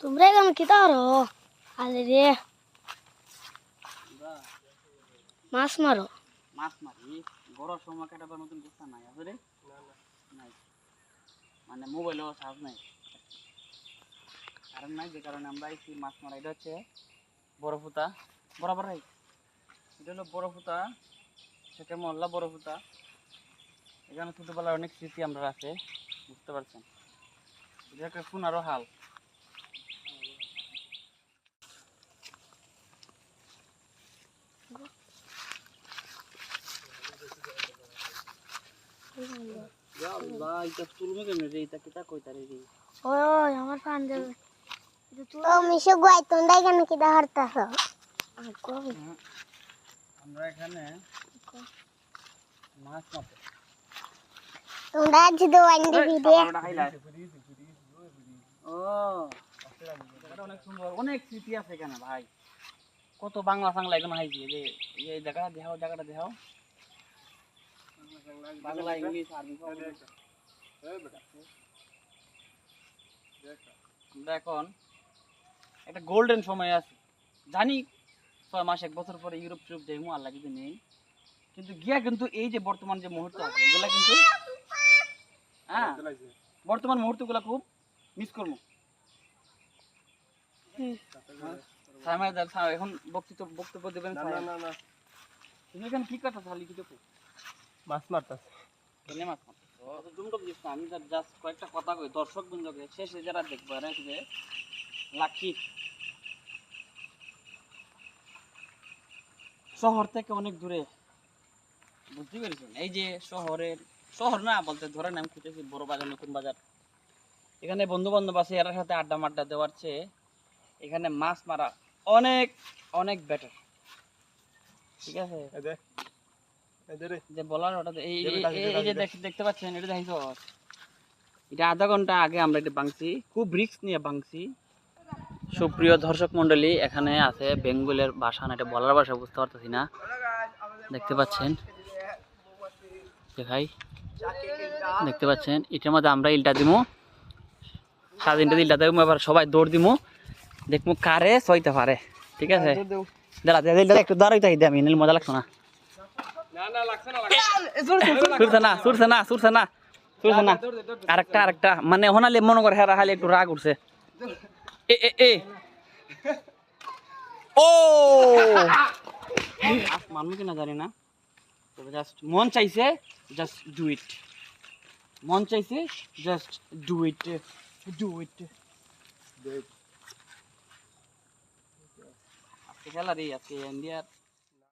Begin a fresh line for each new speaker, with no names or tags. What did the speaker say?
তোমরা এখানে কি তারো আলে রে মাছ মারো
মাছ মারি বড় সময় কাটাবার নতুন কিছু নাই আসলে নাই মানে মোবাইলেও চার্জ নাই কারণ নাই যে কারণে আমরা এই মাছ মারা এটা হচ্ছে বড় ফুতা বরাবর এটা হলো বড় ফুতা সেটা মহল্লা বড় ফুতা এখানে ছোটবেলার অনেক স্মৃতি আমরা আছে বুঝতে পারছেন এটা একটা ফোন আরো হাল
ওই আমার ফান যাবে
মিশু গাই তোমরা এখানে কি দাঁড়াতাছ
আমরা এখানে মাছ মারতে
তোমরা আজ তো ওয়ান্ডি ভিডিও
ও অনেক সুন্দর অনেক স্মৃতি আছে এখানে ভাই কত বাংলা সাংলা এখানে হাইছি যে এই জায়গাটা দেখাও বাংলা ইংলিশ আরবি আমরা এখন একটা গোল্ডেন সময় আছে জানি 6 মাস 1 বছর পরে ইউরোপ যাইমু আল্লাহ যদি নেই কিন্তু গিয়া কিন্তু এই যে বর্তমান যে মুহূর্ত আছে এগুলা কিন্তু হ্যাঁ বর্তমান মুহূর্তগুলো খুব মিস করবো এখন বক্তব্য দেবেন তুমি এখানে কি কথা খালি কি দেখো
মাছ মারতাছে
মাছ আমি জাস্ট কয়েকটা কথা কই দর্শক বৃন্দকে শেষে যারা দেখবো এরা হচ্ছে লাকি শহর থেকে অনেক দূরে বুঝতে পেরেছেন এই যে শহর না বলতে ধরেন আমি খুঁজেছি বড় বাজার নতুন বাজার এখানে বন্ধু বান্ধব আছে এর সাথে আড্ডা মাড্ডা দেওয়ার চেয়ে এখানে মাছ মারা অনেক অনেক বেটার ঠিক আছে যে বলার ওটা এই যে দেখতে পাচ্ছেন এটা দেখাইছো এটা আধা ঘন্টা আগে আমরা এটা ভাঙছি খুব রিস্ক নিয়ে ভাঙছি সুপ্রিয় দর্শক মন্ডলী এখানে আছে বেঙ্গলের ভাষা না এটা বলার ভাষা বুঝতে পারতেছি না দেখতে পাচ্ছেন দেখাই দেখতে পাচ্ছেন এটার মধ্যে আমরা ইলটা দিমু স্বাধীনটা ইলটা দেবো এবার সবাই দৌড় দিমু দেখবো কারে সইতে পারে ঠিক আছে দাঁড়া একটু দাঁড়াইতে আমি নিলে মজা লাগছো না আরেকটা মানে হনালে মনে করে হেরা হালে একটু রাগ উঠছে ও মানবো কিনা জানি না তবে জাস্ট মন চাইছে জাস্ট ডু ইট মন চাইছে জাস্ট ডু ইট খেলা রে আজকে ইন্ডিয়ার